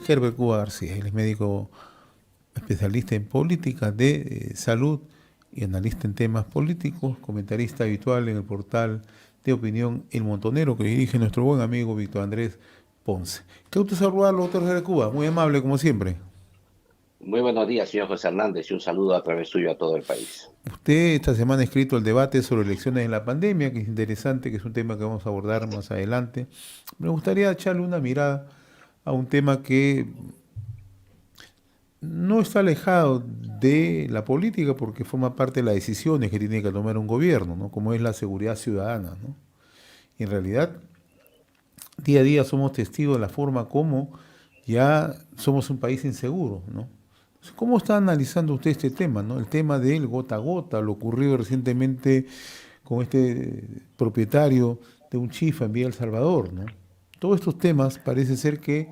Herbert Cuba García. Él es médico especialista en política de salud y analista en temas políticos, comentarista habitual en el portal de opinión El Montonero que dirige nuestro buen amigo Víctor Andrés Ponce. Qué gusto saludarlo, doctor Herbert Cuba. Muy amable como siempre. Muy buenos días, señor José Hernández, y un saludo a través suyo a todo el país. Usted esta semana ha escrito el debate sobre elecciones en la pandemia, que es interesante, que es un tema que vamos a abordar más adelante. Me gustaría echarle una mirada a un tema que no está alejado de la política porque forma parte de las decisiones que tiene que tomar un gobierno, ¿no? Como es la seguridad ciudadana, ¿no? Y en realidad, día a día somos testigos de la forma como ya somos un país inseguro, ¿no? Entonces, ¿cómo está analizando usted este tema, ¿no? El tema del gota a gota, lo ocurrido recientemente con este propietario de un chifa en Villa El Salvador, ¿no? Todos estos temas parece ser que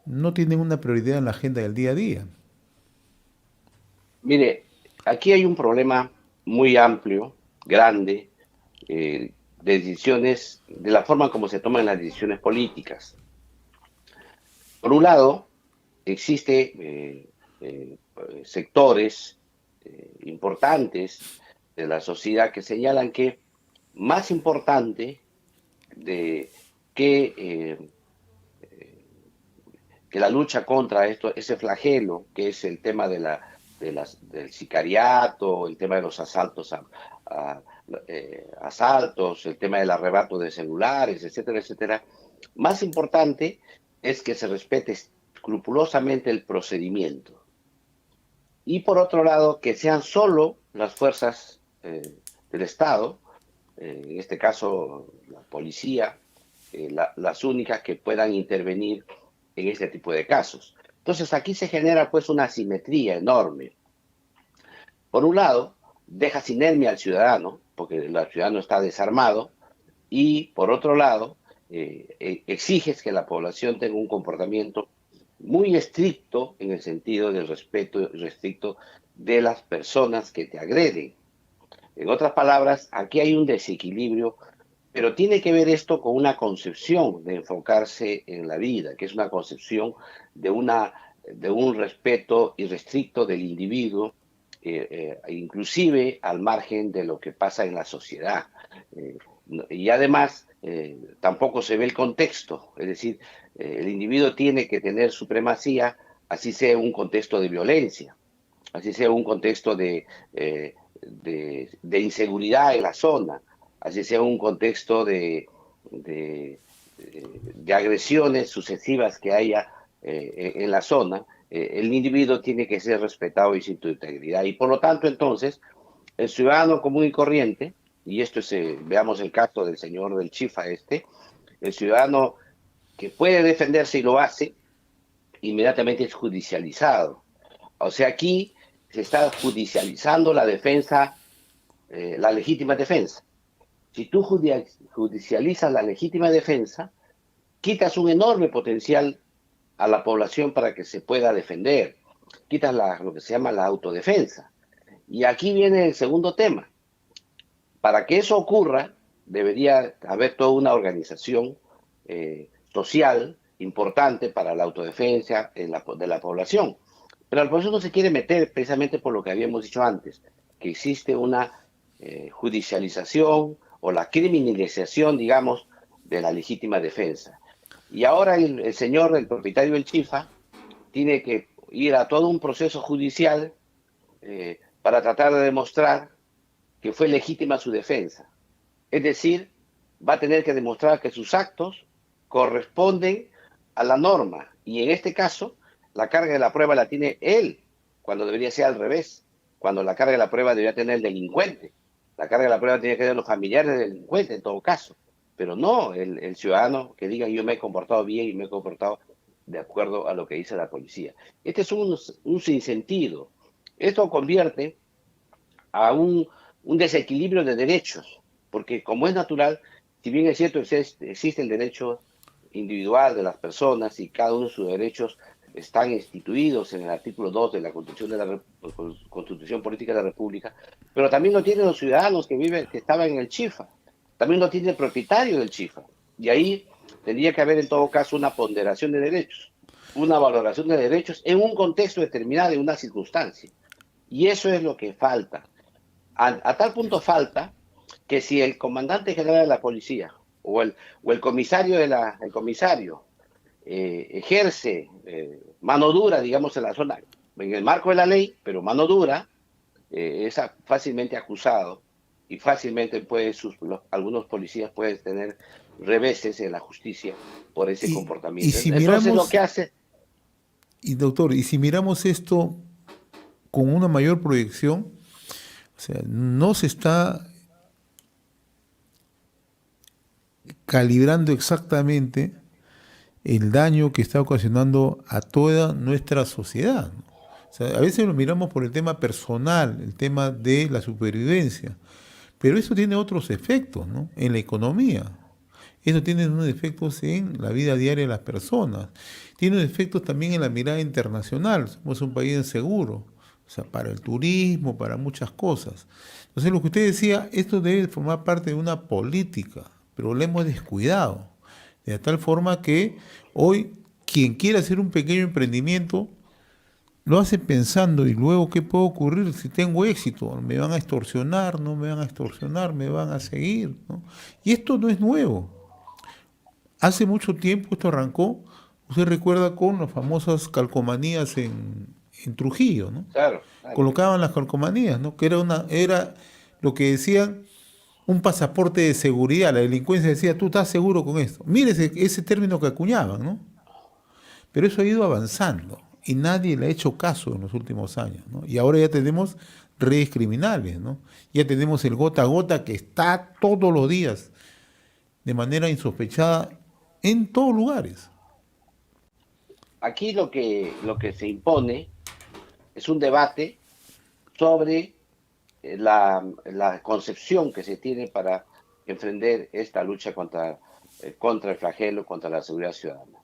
no tienen una prioridad en la agenda del día a día. Mire, aquí hay un problema muy amplio, grande, de decisiones, de la forma como se toman las decisiones políticas. Por un lado, existe sectores importantes de la sociedad que señalan que más importante de que que la lucha contra esto, ese flagelo, que es el tema del sicariato, el tema de los asaltos a asaltos, el tema del arrebato de celulares, etcétera, etcétera, más importante es que se respete escrupulosamente el procedimiento. Y por otro lado, que sean solo las fuerzas del Estado, en este caso la policía, las únicas que puedan intervenir en este tipo de casos. Entonces aquí se genera pues una asimetría enorme. Por un lado, dejas inerme al ciudadano, porque el ciudadano está desarmado, y por otro lado, exiges que la población tenga un comportamiento muy estricto en el sentido del respeto restricto de las personas que te agreden. En otras palabras, aquí hay un desequilibrio, pero tiene que ver esto con una concepción de enfocarse en la vida, que es una concepción de, de un respeto irrestricto del individuo, inclusive al margen de lo que pasa en la sociedad. Eh, y además, tampoco se ve el contexto, es decir, el individuo tiene que tener supremacía, así sea un contexto de violencia, así sea un contexto de inseguridad en la zona, así sea un contexto de agresiones sucesivas que haya en la zona, el individuo tiene que ser respetado y sin tu integridad. Y por lo tanto, entonces, el ciudadano común y corriente, y esto es, veamos el caso del señor del Chifa este, el ciudadano que puede defenderse y lo hace, inmediatamente es judicializado. O sea, aquí se está judicializando la defensa, la legítima defensa. Si tú judicializas la legítima defensa, quitas un enorme potencial a la población para que se pueda defender, quitas lo que se llama la autodefensa. Y aquí viene el segundo tema. Para que eso ocurra, debería haber toda una organización social importante para la autodefensa de la población. Pero la población no se quiere meter precisamente por lo que habíamos dicho antes, que existe una judicialización o la criminalización, digamos, de la legítima defensa. Y ahora el señor, el propietario del Chifa, tiene que ir a todo un proceso judicial para tratar de demostrar que fue legítima su defensa. Es decir, va a tener que demostrar que sus actos corresponden a la norma. Y en este caso, la carga de la prueba la tiene él, cuando debería ser al revés, cuando la carga de la prueba debería tener el delincuente. La carga de la prueba tiene que tener los familiares del delincuente en todo caso. Pero no el ciudadano que diga yo me he comportado bien y me he comportado de acuerdo a lo que dice la policía. Este es un sinsentido. Esto convierte a un desequilibrio de derechos, porque como es natural, si bien es cierto, existe el derecho individual de las personas y cada uno de sus derechos están instituidos en el artículo 2 de la Constitución, Constitución Política de la República, pero también lo tienen los ciudadanos que viven, que estaban en el Chifa, también lo tiene el propietario del Chifa, y ahí tendría que haber en todo caso una ponderación de derechos. una valoración de derechos en un contexto determinado, en una circunstancia. Y eso es lo que falta. A tal punto falta que si el comandante general de la policía o el comisario, el comisario ejerce mano dura, digamos, en la zona, en el marco de la ley, pero mano dura, es fácilmente acusado y fácilmente algunos policías pueden tener reveses en la justicia por ese Y comportamiento. si Entonces lo que miramos, hace, y doctor, y si miramos esto con una mayor proyección, o sea, no se está calibrando exactamente el daño que está ocasionando a toda nuestra sociedad, ¿no? O sea, a veces lo miramos por el tema personal, el tema de la supervivencia, pero eso tiene otros efectos, ¿no? En la economía. Eso tiene unos efectos en la vida diaria de las personas. Tiene efectos también en la mirada internacional. Somos un país inseguro, o sea, para el turismo, para muchas cosas. Entonces, lo que usted decía, esto debe formar parte de una política, pero lo hemos descuidado. De tal forma que hoy quien quiera hacer un pequeño emprendimiento lo hace pensando y luego qué puede ocurrir si tengo éxito. Me van a extorsionar, no me van a extorsionar, me van a seguir, ¿no? Y esto no es nuevo. Hace mucho tiempo esto arrancó, usted recuerda con las famosas calcomanías en Trujillo, ¿no? claro, claro. Colocaban las calcomanías, ¿no? Que era lo que decían un pasaporte de seguridad. La delincuencia decía, tú estás seguro con esto. Mire ese término que acuñaban, ¿no? Pero eso ha ido avanzando y nadie le ha hecho caso en los últimos años, ¿no? Y ahora ya tenemos redes criminales, ¿no? Ya tenemos el gota a gota que está todos los días de manera insospechada en todos lugares. Aquí lo que se impone es un debate sobre la concepción que se tiene para emprender esta lucha contra el flagelo, contra la seguridad ciudadana.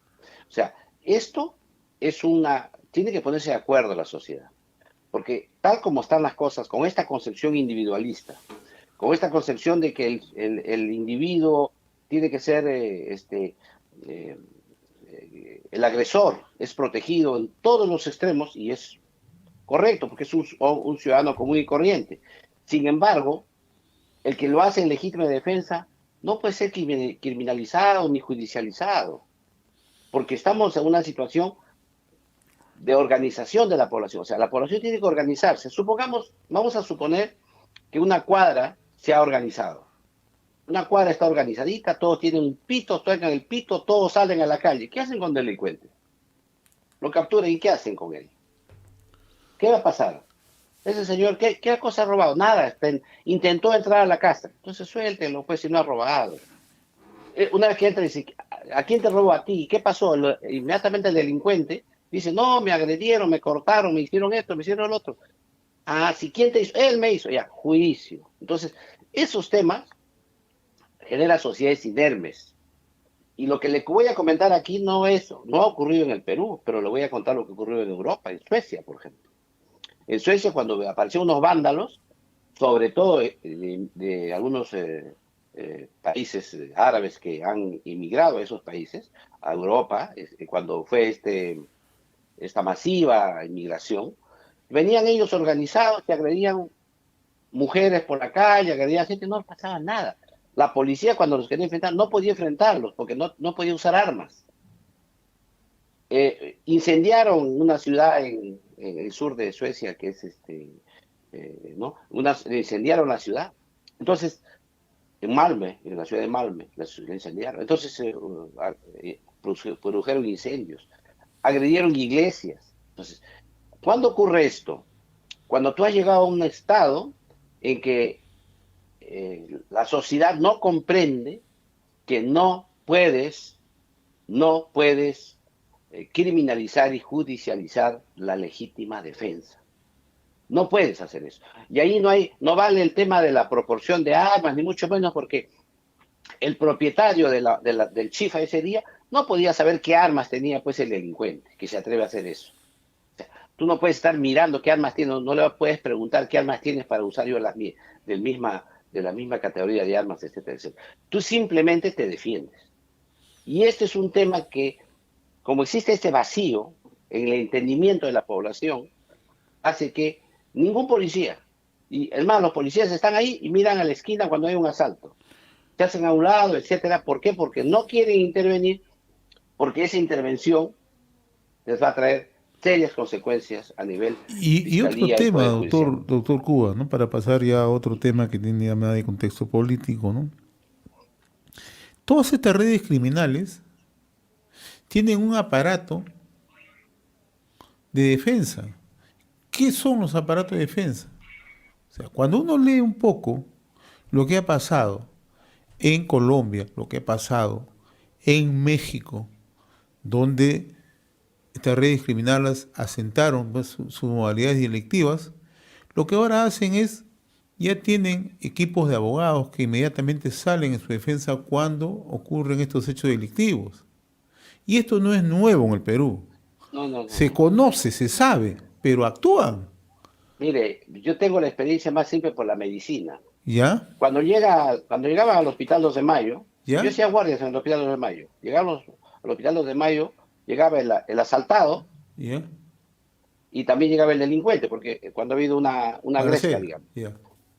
O sea, esto tiene que ponerse de acuerdo la sociedad, porque tal como están las cosas, con esta concepción individualista, con esta concepción de que el individuo tiene que ser eh, el agresor, es protegido en todos los extremos y es correcto, porque es un ciudadano común y corriente. Sin embargo, el que lo hace en legítima defensa no puede ser criminalizado ni judicializado, porque estamos en una situación de organización de la población. O sea, la población tiene que organizarse. Vamos a suponer que una cuadra se ha organizado. Una cuadra está organizadita, todos tienen un pito, tocan el pito, todos salen a la calle. ¿Qué hacen con el delincuente? Lo capturan y ¿qué hacen con él? ¿Qué va a pasar? Ese señor, ¿qué cosa ha robado? Nada, intentó entrar a la casa. Entonces suéltenlo, pues, si no ha robado. Una vez que entra, dice, ¿a quién te robó? A ti. ¿Qué pasó? Inmediatamente el delincuente dice, no, me agredieron, me cortaron, me hicieron esto, me hicieron lo otro. Ah, si ¿quién te hizo? Él me hizo, ya, juicio. Entonces, esos temas generan sociedades inermes. Y lo que le voy a comentar aquí no ha ocurrido en el Perú, pero le voy a contar lo que ocurrió en Europa, en Suecia, por ejemplo. En Suecia, cuando aparecieron unos vándalos, sobre todo de algunos países árabes que han inmigrado a esos países, a Europa, cuando fue esta masiva inmigración, venían ellos organizados que agredían mujeres por la calle, agredían gente, no pasaba nada. La policía cuando los quería enfrentar no podía enfrentarlos porque no podía usar armas. Incendiaron una ciudad en el sur de Suecia que es ¿no? Incendiaron la ciudad. Entonces, en Malmö, en la ciudad de Malmö, la incendiaron. Entonces, produjeron incendios, agredieron iglesias. Entonces, ¿cuándo ocurre esto? Cuando tú has llegado a un estado en que la sociedad no comprende que no puedes criminalizar y judicializar la legítima defensa. No puedes hacer eso. Y ahí no vale el tema de la proporción de armas, ni mucho menos porque el propietario del chifa ese día no podía saber qué armas tenía pues el delincuente que se atreve a hacer eso. O sea, tú no puedes estar mirando qué armas tienes, no le puedes preguntar qué armas tienes para usar yo de la misma categoría de armas, etcétera, etcétera. Tú simplemente te defiendes. Y este es un tema que como existe este vacío en el entendimiento de la población, hace que ningún policía, y es más, los policías están ahí y miran a la esquina cuando hay un asalto, se hacen a un lado, etcétera. ¿Por qué? Porque no quieren intervenir, porque esa intervención les va a traer serias consecuencias a nivel Y otro fiscalía y tema, poder judicial. doctor Cuba, ¿no? Para pasar ya a otro tema que tiene ya más de contexto político, ¿no? Todas estas redes criminales tienen un aparato de defensa. ¿Qué son los aparatos de defensa? O sea, cuando uno lee un poco lo que ha pasado en Colombia, lo que ha pasado en México, donde estas redes criminales asentaron pues, sus modalidades delictivas, lo que ahora hacen es, ya tienen equipos de abogados que inmediatamente salen en su defensa cuando ocurren estos hechos delictivos. Y esto no es nuevo en el Perú. No, no, no, Se no. conoce, se sabe, pero actúan. Mire, yo tengo la experiencia más simple por la medicina. ¿Ya? Cuando llegaba al Hospital 2 de Mayo, yo ¿Ya? hacía guardias en el Hospital 2 de Mayo. Llegamos al Hospital 2 de Mayo, llegaba el asaltado ¿Ya? y también llegaba el delincuente, porque cuando ha habido una gresca, Balacera. digamos, ¿Ya?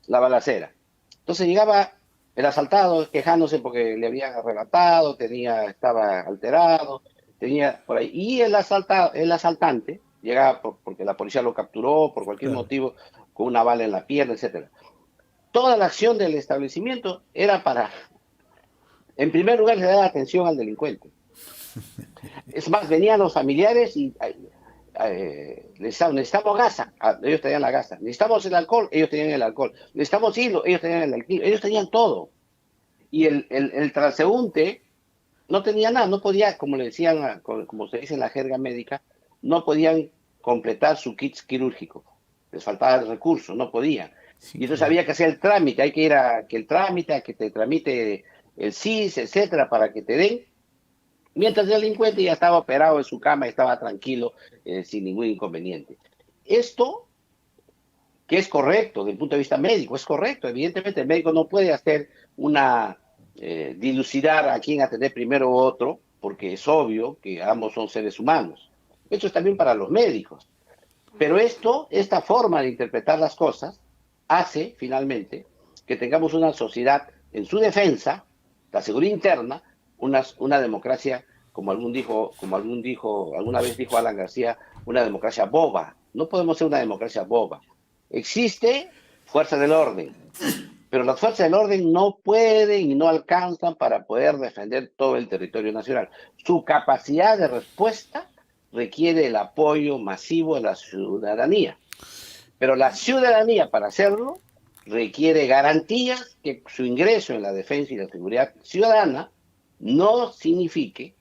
la balacera. Entonces llegaba el asaltado quejándose porque le habían arrebatado, estaba alterado, tenía por ahí. Y el asaltante llegaba porque la policía lo capturó por cualquier Claro. motivo, con una bala en la pierna, etcétera. Toda la acción del establecimiento era para, en primer lugar, le dar atención al delincuente. Es más, venían los familiares y necesitamos gasa, ellos tenían la gasa, necesitamos el alcohol, ellos tenían el alcohol, necesitamos hilo, ellos tenían el hilo, ellos tenían todo. Y el transeúnte no tenía nada, no podía, como le decían, como se dice en la jerga médica, no podían completar su kit quirúrgico, les faltaba el recurso, no podían. Sí, Y entonces claro. había que hacer el trámite, hay que ir a que el trámite, a que te tramite el CIS, etcétera, para que te den. Mientras el delincuente ya estaba operado en su cama, estaba tranquilo, sin ningún inconveniente. Esto, que es correcto desde el punto de vista médico, es correcto. Evidentemente el médico no puede hacer dilucidar a quién atender primero u otro, porque es obvio que ambos son seres humanos. Esto es también para los médicos. Pero esta forma de interpretar las cosas, hace finalmente que tengamos una sociedad en su defensa, la seguridad interna, una democracia, alguna vez dijo Alan García, una democracia boba. No podemos ser una democracia boba. Existe fuerza del orden, pero las fuerzas del orden no pueden y no alcanzan para poder defender todo el territorio nacional. Su capacidad de respuesta requiere el apoyo masivo de la ciudadanía. Pero la ciudadanía, para hacerlo, requiere garantías que su ingreso en la defensa y la seguridad ciudadana no signifique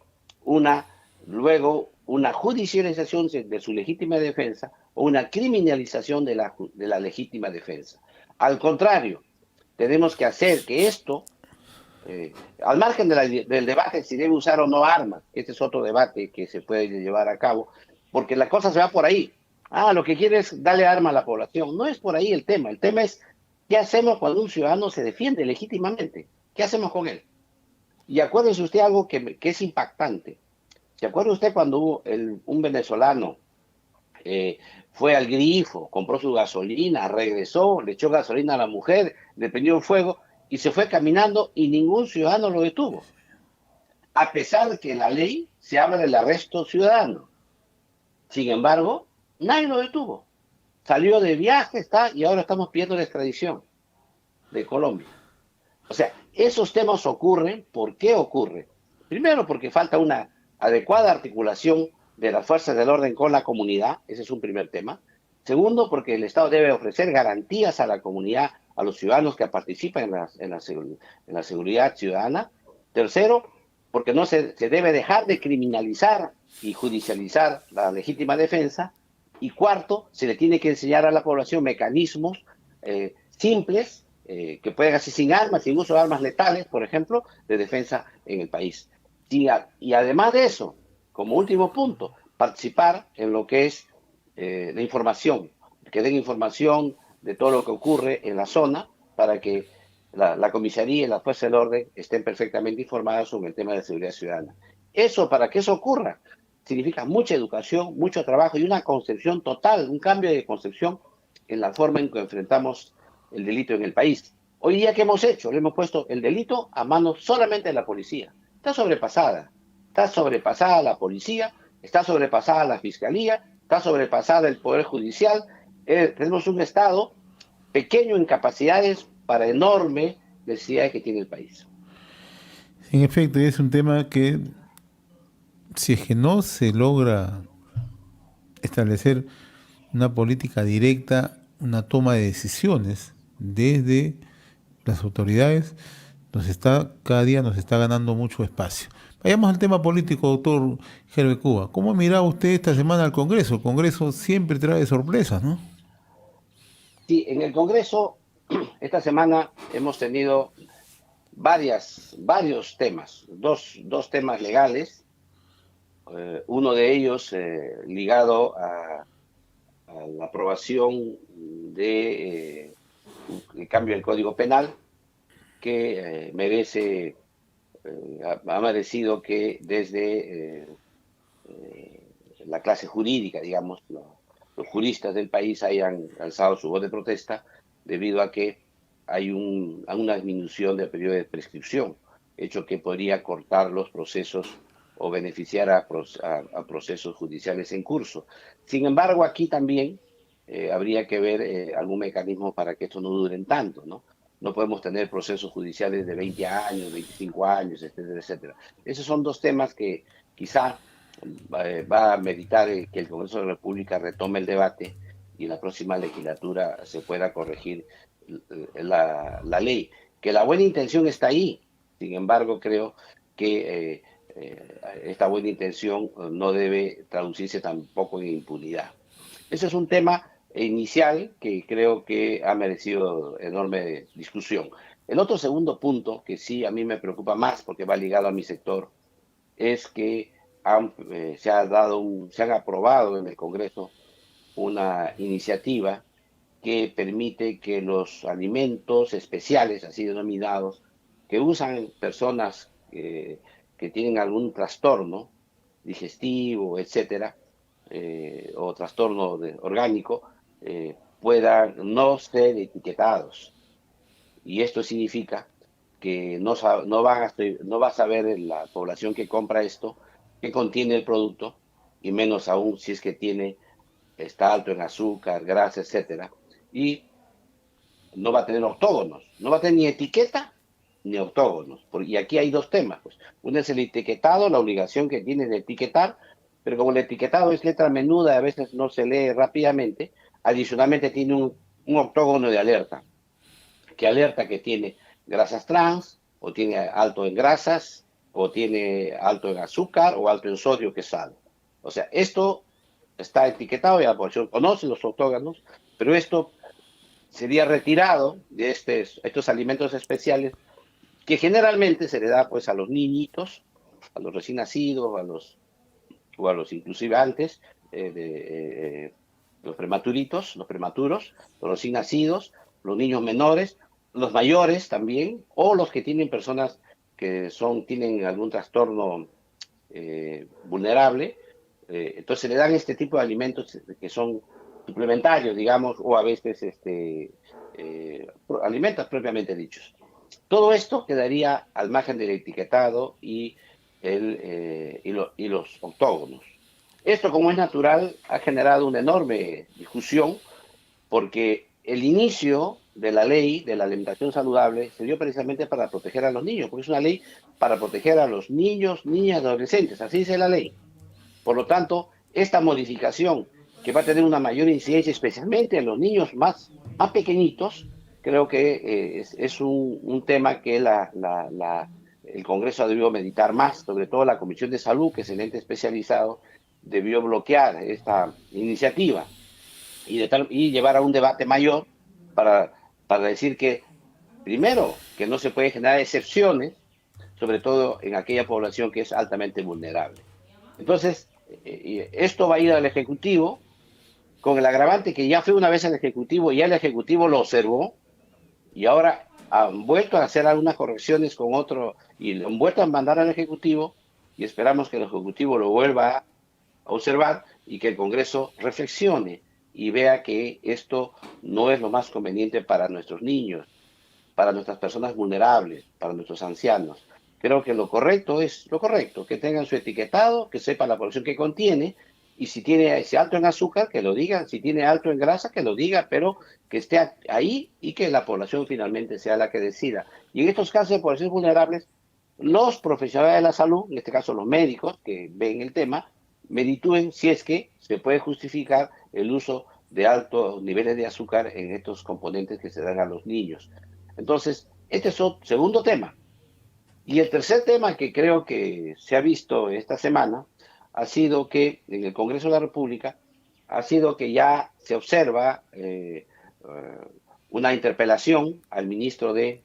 una, luego, una judicialización de su legítima defensa o una criminalización de la legítima defensa. Al contrario, tenemos que hacer que esto, al margen del debate si debe usar o no armas, este es otro debate que se puede llevar a cabo, porque la cosa se va por ahí. Lo que quiere es darle arma a la población. No es por ahí el tema es qué hacemos cuando un ciudadano se defiende legítimamente, qué hacemos con él. Y acuérdese usted algo que es impactante. ¿Se acuerda usted cuando un venezolano fue al grifo, compró su gasolina, regresó, le echó gasolina a la mujer, le prendió fuego y se fue caminando y ningún ciudadano lo detuvo? A pesar de que en la ley se habla del arresto ciudadano. Sin embargo, nadie lo detuvo. Salió de viaje, y ahora estamos pidiendo la extradición de Colombia. O sea, esos temas ocurren. ¿Por qué ocurren? Primero, porque falta una adecuada articulación de las fuerzas del orden con la comunidad. Ese es un primer tema. Segundo, porque el Estado debe ofrecer garantías a la comunidad, a los ciudadanos que participan en la seguridad ciudadana. Tercero, porque no se debe dejar de criminalizar y judicializar la legítima defensa. Y cuarto, se le tiene que enseñar a la población mecanismos simples que pueden hacer sin armas, sin uso de armas letales, por ejemplo, de defensa en el país. Y además de eso, como último punto, participar en lo que es la información, que den información de todo lo que ocurre en la zona para que la comisaría y las fuerzas del orden estén perfectamente informadas sobre el tema de seguridad ciudadana. Para que eso ocurra, significa mucha educación, mucho trabajo y una concepción total, un cambio de concepción en la forma en que enfrentamos el delito en el país. Hoy día, ¿qué hemos hecho? Le hemos puesto el delito a manos solamente de la policía. Está sobrepasada la policía, está sobrepasada la fiscalía, está sobrepasada el Poder Judicial. Tenemos un Estado pequeño en capacidades para enorme necesidades que tiene el país. En efecto, es un tema que si es que no se logra establecer una política directa, una toma de decisiones desde las autoridades, cada día nos está ganando mucho espacio. Vayamos al tema político, doctor Gerbe Cuba. ¿Cómo mira usted esta semana al Congreso? El Congreso siempre trae sorpresas, ¿no? Sí, en el Congreso esta semana hemos tenido varios temas, dos temas legales, uno de ellos ligado a la aprobación de el cambio del Código Penal, que ha merecido que desde la clase jurídica, digamos, los juristas del país hayan alzado su voz de protesta debido a que hay una disminución del periodo de prescripción, hecho que podría cortar los procesos o beneficiar a procesos judiciales en curso. Sin embargo, aquí también habría que ver algún mecanismo para que esto no duren tanto, ¿no? No podemos tener procesos judiciales de 20 años, 25 años, etcétera, etcétera. Esos son dos temas que quizá va a meditar que el Congreso de la República retome el debate y en la próxima legislatura se pueda corregir la ley. Que la buena intención está ahí, sin embargo creo que esta buena intención no debe traducirse tampoco en impunidad. Ese es un tema inicial que creo que ha merecido enorme discusión. El otro segundo punto, que sí a mí me preocupa más porque va ligado a mi sector, es que se han aprobado en el Congreso una iniciativa que permite que los alimentos especiales, así denominados, que usan personas que tienen algún trastorno digestivo, etcétera, o trastorno orgánico, puedan no ser etiquetados. Y esto significa que no va a saber la población que compra esto qué contiene el producto, y menos aún si es que está alto en azúcar, grasa, etcétera, y no va a tener octógonos, no va a tener ni etiqueta ni octógonos. Y aquí hay dos temas, pues. Uno es el etiquetado, la obligación que tiene de etiquetar, pero como el etiquetado es letra menuda, a veces no se lee rápidamente, adicionalmente tiene un octógono de alerta, que alerta que tiene grasas trans, o tiene alto en grasas, o tiene alto en azúcar, o alto en sodio, que es sal. O sea, esto está etiquetado y la población conoce los octógonos, pero esto sería retirado de estos alimentos especiales que generalmente se le da pues a los niñitos, a los recién nacidos, o a los inclusive antes, los prematuros, los recién nacidos, los niños menores, los mayores también, o los que tienen personas que tienen algún trastorno vulnerable. Entonces le dan este tipo de alimentos que son suplementarios, digamos, o a veces alimentos propiamente dichos. Todo esto quedaría al margen del etiquetado y los octógonos. Esto, como es natural, ha generado una enorme discusión porque el inicio de la ley de la alimentación saludable se dio precisamente para proteger a los niños, porque es una ley para proteger a los niños, niñas, adolescentes, así dice la ley. Por lo tanto, esta modificación que va a tener una mayor incidencia, especialmente en los niños más pequeñitos, creo que es un tema que el Congreso ha debido meditar más, sobre todo la Comisión de Salud, que es el ente especializado, debió bloquear esta iniciativa y llevar a un debate mayor para decir que, primero, que no se puede generar excepciones, sobre todo en aquella población que es altamente vulnerable. Entonces, esto va a ir al Ejecutivo con el agravante que ya fue una vez al Ejecutivo y ya el Ejecutivo lo observó y ahora han vuelto a hacer algunas correcciones con otro y lo han vuelto a mandar al Ejecutivo y esperamos que el Ejecutivo lo vuelva a observar y que el Congreso reflexione y vea que esto no es lo más conveniente para nuestros niños, para nuestras personas vulnerables, para nuestros ancianos. Creo que lo correcto es lo correcto, que tengan su etiquetado, que sepa la población que contiene, y si tiene ese alto en azúcar, que lo diga, si tiene alto en grasa, que lo diga, pero que esté ahí y que la población finalmente sea la que decida. Y en estos casos de poblaciones vulnerables, los profesionales de la salud, en este caso los médicos que ven el tema, meditúen si es que se puede justificar el uso de altos niveles de azúcar en estos componentes que se dan a los niños. Entonces, este es otro segundo tema. Y el tercer tema que creo que se ha visto esta semana ha sido que en el Congreso de la República ha sido que ya se observa una interpelación al ministro de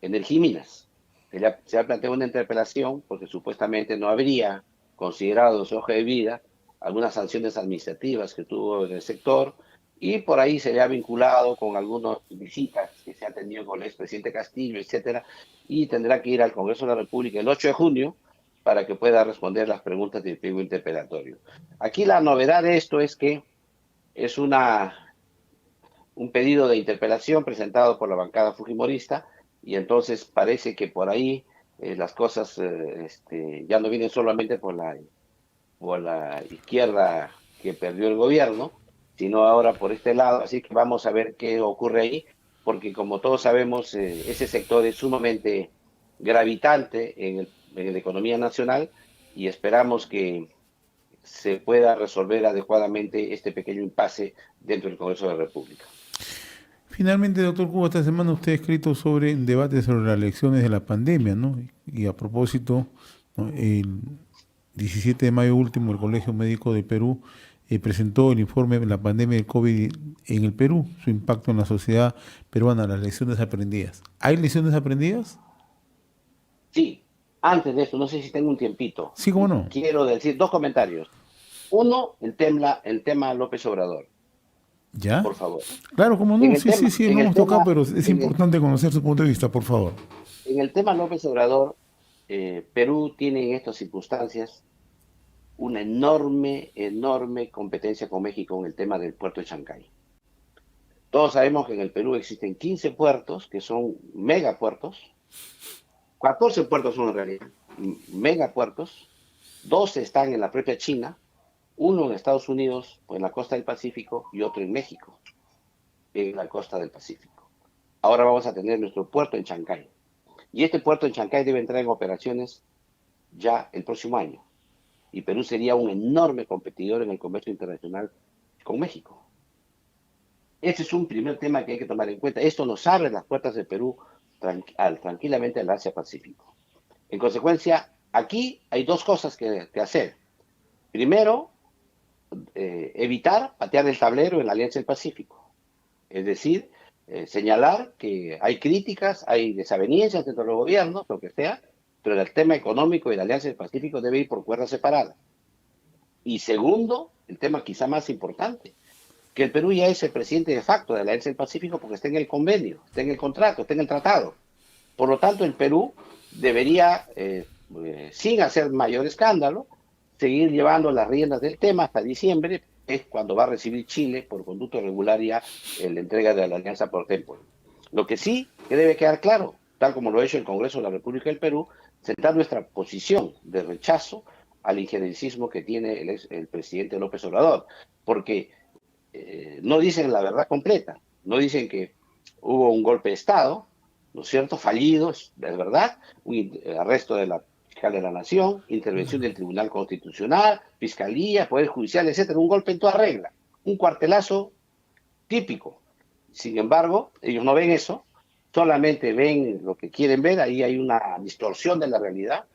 Energía y Minas. Se ha planteado una interpelación porque supuestamente no habría considerado su hoja de vida algunas sanciones administrativas que tuvo en el sector y por ahí se le ha vinculado con algunas visitas que se ha tenido con el expresidente Castillo, etcétera, y tendrá que ir al Congreso de la República el 8 de junio para que pueda responder las preguntas del pliego interpelatorio. Aquí la novedad de esto es que es un pedido de interpelación presentado por la bancada fujimorista y entonces parece que por ahí las cosas ya no vienen solamente por la izquierda que perdió el gobierno, sino ahora por este lado, así que vamos a ver qué ocurre ahí, porque como todos sabemos, ese sector es sumamente gravitante en la economía nacional y esperamos que se pueda resolver adecuadamente este pequeño impasse dentro del Congreso de la República. Finalmente, doctor Cuba, esta semana usted ha escrito sobre el debate sobre las lecciones de la pandemia, ¿no? Y a propósito, ¿no? El 17 de mayo último, el Colegio Médico de Perú presentó el informe de la pandemia del COVID en el Perú, su impacto en la sociedad peruana, las lecciones aprendidas. ¿Hay lecciones aprendidas? Sí, antes de eso, no sé si tengo un tiempito, Sí, cómo no. quiero decir dos comentarios. Uno, el tema López Obrador, ¿Ya? por favor. Claro, cómo En no. el Sí, sí, tema, sí, en no el hemos tocado, tema, pero es en el, importante conocer su punto de vista, por favor. en el tema López Obrador, Perú tiene en estas circunstancias una enorme, enorme competencia con México en el tema del puerto de Chancay. Todos sabemos que en el Perú existen 15 puertos, que son megapuertos, 14 puertos son en realidad megapuertos, 12 están en la propia China, uno en Estados Unidos, pues en la costa del Pacífico, y otro en México, en la costa del Pacífico. Ahora vamos a tener nuestro puerto en Chancay. Y este puerto en Chancay debe entrar en operaciones ya el próximo año. Y Perú sería un enorme competidor en el comercio internacional con México. Ese es un primer tema que hay que tomar en cuenta. Esto nos abre las puertas de Perú tranquilamente al Asia-Pacífico. En consecuencia, aquí hay dos cosas que hacer. Primero, evitar patear el tablero en la Alianza del Pacífico. Es decir, señalar que hay críticas, hay desavenencias dentro de los gobiernos, lo que sea, pero el tema económico y la Alianza del Pacífico debe ir por cuerdas separadas. Y segundo, el tema quizá más importante, que el Perú ya es el presidente de facto de la Alianza del Pacífico porque está en el convenio, está en el contrato, está en el tratado. Por lo tanto, el Perú debería, sin hacer mayor escándalo, seguir llevando las riendas del tema hasta diciembre, es cuando va a recibir Chile por conducto regular ya la entrega de la alianza por Tempol. Lo que sí que debe quedar claro, tal como lo ha hecho el Congreso de la República del Perú, sentar nuestra posición de rechazo al injerencismo que tiene el presidente López Obrador, porque no dicen la verdad completa, no dicen que hubo un golpe de Estado, ¿no es cierto? Fallido, es verdad, un arresto de la fiscal de la Nación, intervención del Tribunal Constitucional, Fiscalía, Poder Judicial, etcétera, un golpe en toda regla, un cuartelazo típico. Sin embargo, ellos no ven eso, solamente ven lo que quieren ver, ahí hay una distorsión de la realidad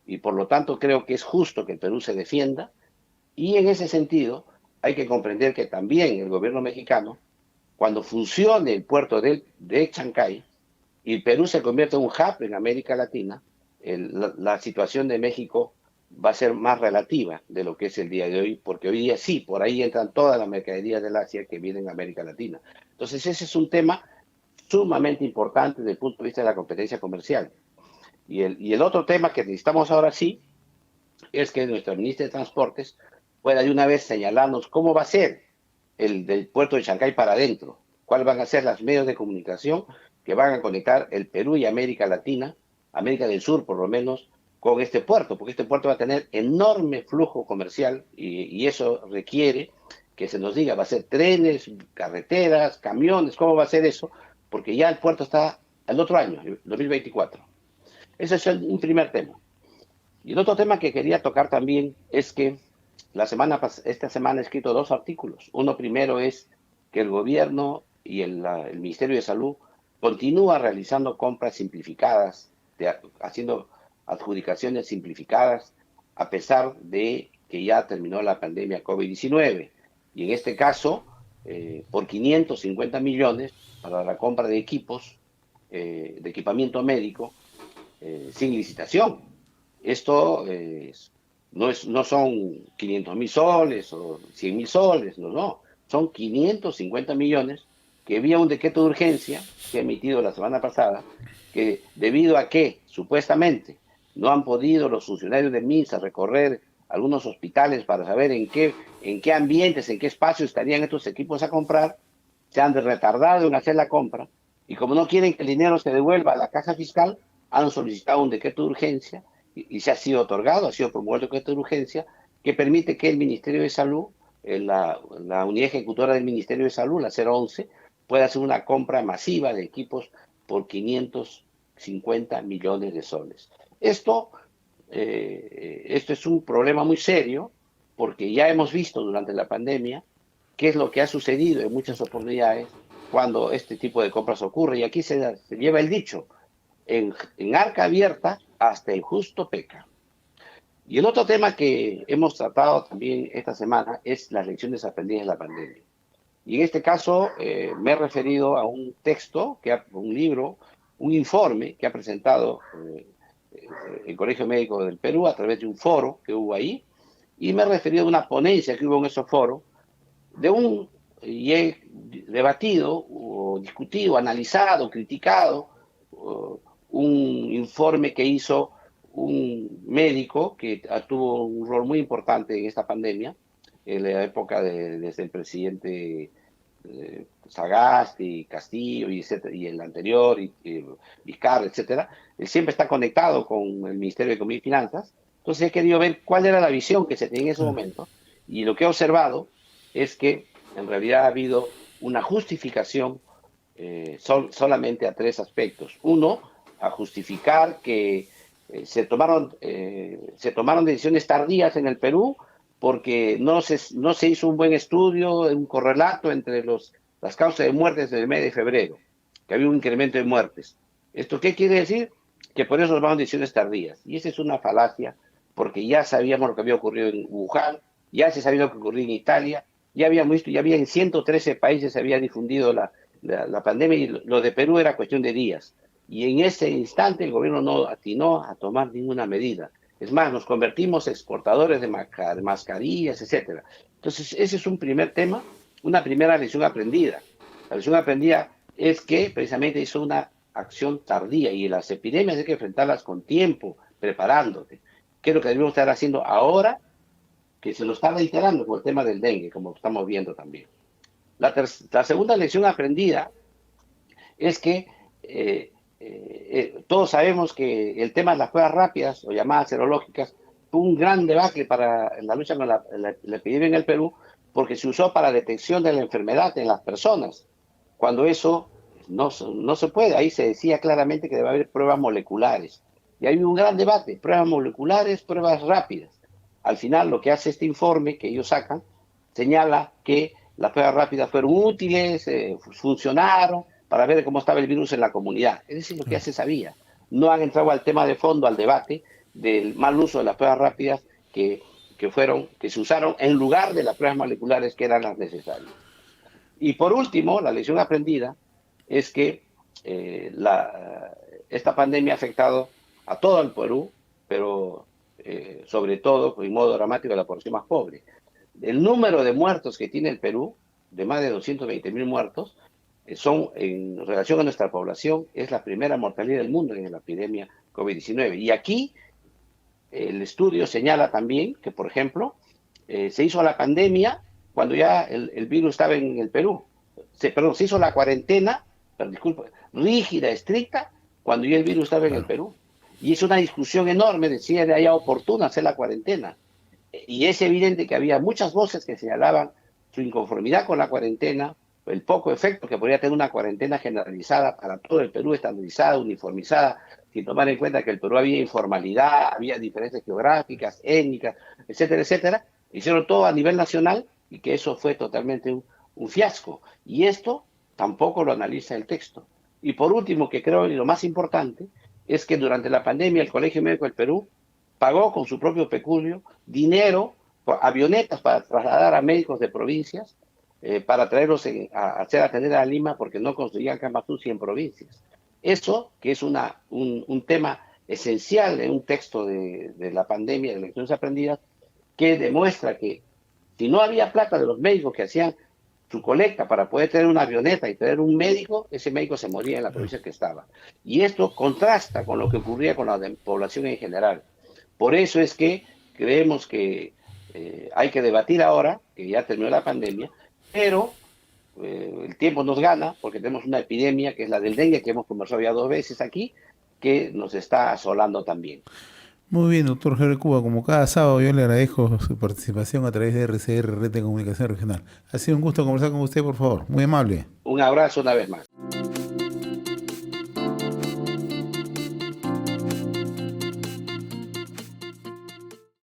y por lo tanto creo que es justo que el Perú se defienda y en ese sentido hay que comprender que también el gobierno mexicano, cuando funcione el puerto de Chancay, y el Perú se convierte en un hub en América Latina, la situación de México va a ser más relativa de lo que es el día de hoy, porque hoy día sí, por ahí entran todas las mercaderías del Asia que vienen a América Latina. Entonces ese es un tema sumamente importante desde el punto de vista de la competencia comercial. Y el otro tema que necesitamos ahora sí es que nuestra ministra de Transportes pueda de una vez señalarnos cómo va a ser el del puerto de Chancay para adentro, cuáles van a ser los medios de comunicación que van a conectar el Perú y América Latina, América del Sur por lo menos, con este puerto, porque este puerto va a tener enorme flujo comercial y eso requiere que se nos diga, va a ser trenes, carreteras, camiones, ¿cómo va a ser eso? Porque ya el puerto está el otro año, el 2024. Ese es un primer tema. Y el otro tema que quería tocar también es que esta semana he escrito 2 artículos. Uno primero es que el gobierno y el Ministerio de Salud continúa realizando compras simplificadas, haciendo adjudicaciones simplificadas, a pesar de que ya terminó la pandemia COVID-19. Y en este caso, por 550 millones para la compra de equipos, de equipamiento médico, sin licitación. Esto no son 500.000 soles o 100.000 soles, no, son 550 millones que vía un decreto de urgencia que ha emitido la semana pasada, que debido a que supuestamente no han podido los funcionarios del MINSA recorrer algunos hospitales para saber en qué ambientes, en qué espacios estarían estos equipos a comprar, se han retardado en hacer la compra y como no quieren que el dinero se devuelva a la caja fiscal, han solicitado un decreto de urgencia y se ha sido otorgado, ha sido promovido el decreto de urgencia que permite que el Ministerio de Salud, la unidad ejecutora del Ministerio de Salud, la 011, pueda hacer una compra masiva de equipos por 550 millones de soles. Esto es un problema muy serio porque ya hemos visto durante la pandemia qué es lo que ha sucedido en muchas oportunidades cuando este tipo de compras ocurre. Y aquí se lleva el dicho, en arca abierta hasta el justo peca. Y el otro tema que hemos tratado también esta semana es las lecciones aprendidas de la pandemia. Y en este caso me he referido a un texto, un libro, un informe que ha presentado el Colegio Médico del Perú a través de un foro que hubo ahí, y me he referido a una ponencia que hubo en esos foros, y he debatido, o discutido, analizado, criticado un informe que hizo un médico que tuvo un rol muy importante en esta pandemia, en la época desde el presidente Sagasti, Castillo y el anterior, y Vizcarra, etcétera. Él siempre está conectado con el Ministerio de Economía y Finanzas. Entonces he querido ver cuál era la visión que se tenía en ese momento. Y lo que he observado es que en realidad ha habido una justificación solamente a 3 aspectos. Uno, a justificar que se tomaron decisiones tardías en el Perú porque no se hizo un buen estudio, un correlato entre las causas de muertes del mes de febrero, que había un incremento de muertes. ¿Esto qué quiere decir? Que por eso tomaron decisiones tardías. Y esa es una falacia, porque ya sabíamos lo que había ocurrido en Wuhan, ya se sabía lo que ocurrió en Italia, ya habíamos visto, ya había en 113 países se había difundido la pandemia y lo de Perú era cuestión de días. Y en ese instante el gobierno no atinó a tomar ninguna medida. Es más, nos convertimos en exportadores de mascarillas, etcétera. Entonces, ese es un primer tema, una primera lección aprendida. La lección aprendida es que precisamente hizo una acción tardía y las epidemias hay que enfrentarlas con tiempo, preparándote. ¿Qué es lo que debemos estar haciendo ahora? Que se lo está reiterando con el tema del dengue, como estamos viendo también. La segunda lección aprendida es que todos sabemos que el tema de las pruebas rápidas o llamadas serológicas fue un gran debacle para la lucha con la epidemia en el Perú porque se usó para detección de la enfermedad en las personas, cuando eso no se puede. Ahí se decía claramente que debe haber pruebas moleculares. Y hay un gran debate, pruebas moleculares, pruebas rápidas. Al final lo que hace este informe que ellos sacan señala que las pruebas rápidas fueron útiles, funcionaron, para ver cómo estaba el virus en la comunidad. Es decir, lo que ya se sabía. No han entrado al tema de fondo, al debate del mal uso de las pruebas rápidas que se usaron en lugar de las pruebas moleculares que eran las necesarias. Y por último, la lección aprendida es que esta pandemia ha afectado a todo el Perú, pero sobre todo, en modo dramático, a la población más pobre. El número de muertos que tiene el Perú, de más de 220.000 muertos, son, en relación a nuestra población, es la primera mortalidad del mundo en la epidemia COVID-19. Y aquí el estudio señala también que, por ejemplo, se hizo la pandemia cuando ya el virus estaba en el Perú. Perdón, se hizo la cuarentena, pero disculpa, rígida, estricta, cuando ya el virus estaba en el Claro. Perú. Y es una discusión enorme de si era ya oportuno hacer la cuarentena. Y es evidente que había muchas voces que señalaban su inconformidad con la cuarentena, el poco efecto que podría tener una cuarentena generalizada para todo el Perú, estandarizada, uniformizada, sin tomar en cuenta que en el Perú había informalidad, había diferencias geográficas, étnicas, etcétera, etcétera. Hicieron todo a nivel nacional y que eso fue totalmente un fiasco. Y esto tampoco lo analiza el texto. Y por último, que creo que lo más importante, es que durante la pandemia el Colegio Médico del Perú pagó con su propio peculio dinero, por avionetas para trasladar a médicos de provincias, para traerlos a hacer atender a Lima porque no conseguían camas UCI en provincias. Eso, que es un tema esencial en un texto de la pandemia, de lecciones aprendidas, que demuestra que si no había plata de los médicos que hacían su colecta para poder tener una avioneta y tener un médico, ese médico se moría en la provincia que estaba. Y esto contrasta con lo que ocurría con la población en general. Por eso es que creemos que hay que debatir ahora, que ya terminó la pandemia, pero el tiempo nos gana porque tenemos una epidemia que es la del dengue, que hemos conversado ya 2 veces aquí, que nos está asolando también. Muy bien, doctor Jerry Cuba. Como cada sábado, yo le agradezco su participación a través de RCR, Red de Comunicación Regional. Ha sido un gusto conversar con usted, por favor. Muy amable. Un abrazo una vez más.